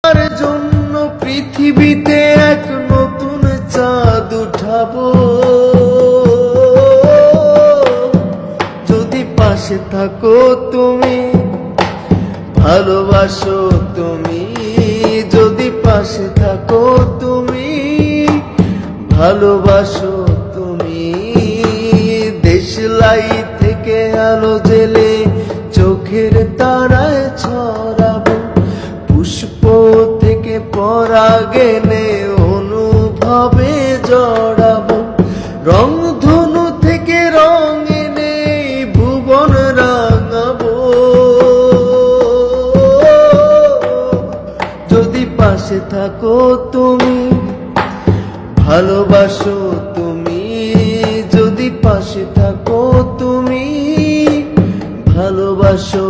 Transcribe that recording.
তোমার জন্য পৃথিবীতে এক নতুন চাঁদ উঠাবো। যদি পাশে থাকো তুমি, ভালোবাসো তুমি, যদি পাশে থাকো তুমি, ভালোবাসো তুমি। দেশলাই থেকে আলো জেলে চোখের তারায় ছড়াবো, পুষ্প থেকে পরাগেনে অনুভবে জড়াবো, রংধনু থেকে রং এনে ভুবন রাঙাবো। যদি পাশে থাকো তুমি, ভালোবাসো তুমি, যদি পাশে থাকো তুমি, ভালোবাসো